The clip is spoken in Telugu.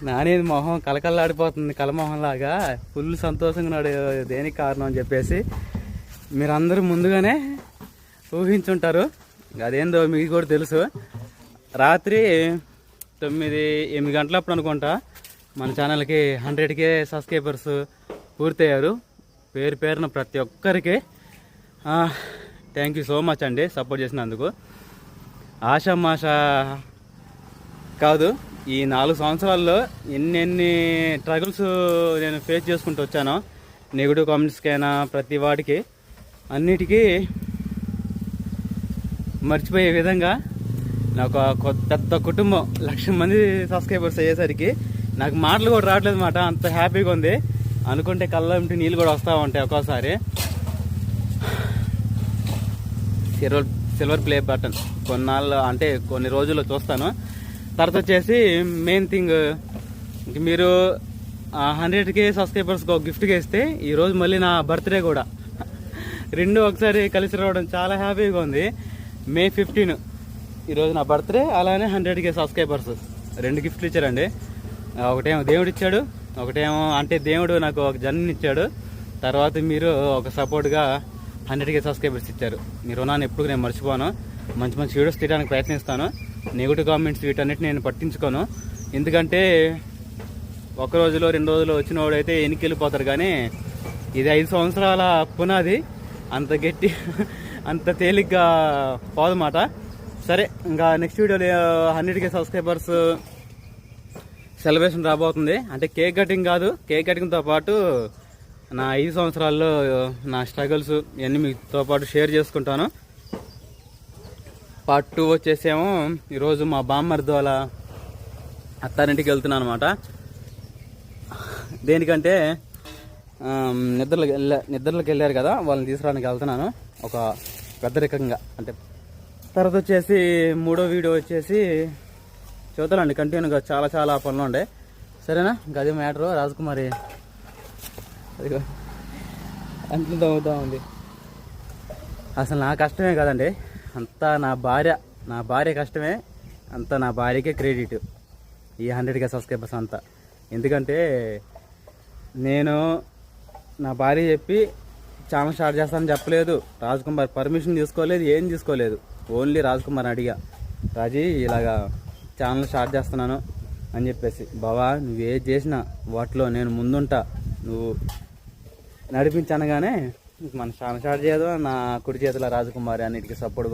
నానేది మొహం కలకల్లాడిపోతుంది, కలమొహం లాగా ఫుల్ సంతోషంగా ఉన్నాడు. దేనికి కారణం అని చెప్పేసి మీరందరూ ముందుగానే ఊహించుంటారు. అదేందో మీకు కూడా తెలుసు. రాత్రి 9-8 గంటలప్పుడు అనుకుంటా మన ఛానల్కి 100K సబ్స్క్రైబర్స్ పూర్తయ్యారు. పేరు పేరున ప్రతి ఒక్కరికి థ్యాంక్ యూ సో మచ్ అండి సపోర్ట్ చేసినందుకు. ఆషామాష కాదు, ఈ 4 సంవత్సరాల్లో ఎన్ని స్ట్రగుల్స్ నేను ఫేస్ చేసుకుంటూ వచ్చానో, నెగిటివ్ కామెంట్స్కైనా ప్రతి వాటికి అన్నిటికీ మర్చిపోయే విధంగా నాకు పెద్ద కుటుంబం 1,00,000 మంది సబ్స్క్రైబర్స్ అయ్యేసరికి నాకు మాటలు కూడా రావట్లేదు మాట. అంత హ్యాపీగా ఉంది. అనుకుంటే కళ్ళ ఇంటి నీళ్ళు కూడా వస్తూ ఉంటాయి ఒక్కోసారి. సిల్వర్ ప్లే బటన్ కొన్నాళ్ళు అంటే కొన్ని రోజుల్లో చూస్తాను. తర్వాత వచ్చేసి మెయిన్ థింగ్, మీరు 100K సబ్స్క్రైబర్స్కి ఒక గిఫ్ట్గా ఇస్తే ఈరోజు మళ్ళీ నా బర్త్డే కూడా రెండు ఒకసారి కలిసి రావడం చాలా హ్యాపీగా ఉంది. May 15 ఈరోజు నా బర్త్డే, అలానే 100K సబ్స్క్రైబర్స్ 2 గిఫ్ట్లు ఇచ్చారండి. ఒకటేమో దేవుడు ఇచ్చాడు, ఒకటేమో అంటే దేవుడు నాకు ఒక జన్మనిచ్చాడు. తర్వాత మీరు ఒక సపోర్ట్గా 100K సబ్స్క్రైబర్స్ ఇచ్చారు. మీ రుణాన్ని ఎప్పుడు నేను మర్చిపోను. మంచి మంచి వీడియోస్ తీయడానికి ప్రయత్నిస్తాను. నెగిటివ్ కామెంట్స్ వీటన్నిటిని నేను పట్టించుకోను. ఎందుకంటే ఒక రోజులో 2 రోజులు వచ్చిన వాడైతే ఎన్నికి వెళ్ళిపోతారు. కానీ ఇది 5 సంవత్సరాల పునాది, అంత గట్టి అంత తేలిగ్గా పోదన్నమాట. సరే, ఇంకా నెక్స్ట్ వీడియోలో 100K సబ్స్క్రైబర్స్ సెలబ్రేషన్ రాబోతుంది. అంటే కేక్ కటింగ్ కాదు, కేక్ కటింగ్తో పాటు నా 5 సంవత్సరాల్లో నా స్ట్రగుల్స్ ఇవన్నీ మీతో పాటు షేర్ చేసుకుంటాను. పార్ట్ 2 వచ్చేసేమో ఈరోజు మా బామ్మర్ది వాళ్ళ అత్తారింటికి వెళ్తున్నాను అనమాట. దేనికంటే నిద్రలోకి వెళ్ళారు కదా, వాళ్ళని తీసుకురావడానికి వెళ్తున్నాను ఒక పెద్దరికంగా. అంటే తర్వాత వచ్చేసి 3వ వీడియో వచ్చేసి చూద్దామండి, కంటిన్యూగా చాలా పనులు ఉండే. సరేనా, ఇంకా అదే మ్యాటరు. రాజకుమారి అదిగో అంట్లు తవ్వుతా ఉంది. అసలు నా కష్టమే కదండి, అంతా నా భార్య కష్టమే. అంతా నా భార్యకే క్రెడిట్ ఈ 100K సబ్స్క్రైబర్స్ అంతా. ఎందుకంటే నేను నా భార్య చెప్పి ఛానల్ స్టార్ట్ చేస్తానని చెప్పలేదు, రాజకుమార్ పర్మిషన్ తీసుకోలేదు, ఏం తీసుకోలేదు. ఓన్లీ రాజకుమార్ అడిగా, రాజీ ఇలాగా ఛానల్ స్టార్ట్ చేస్తున్నాను అని చెప్పేసి, బావా నువ్వేది చేసినా వాటిలో నేను ముందుంటా, నువ్వు నడిపించనగానే మన ఛానల్ స్టార్ట్ చేయదు. నా కుడి చేతిలో రాజకుమారి అన్నిటికీ సపోర్ట్గా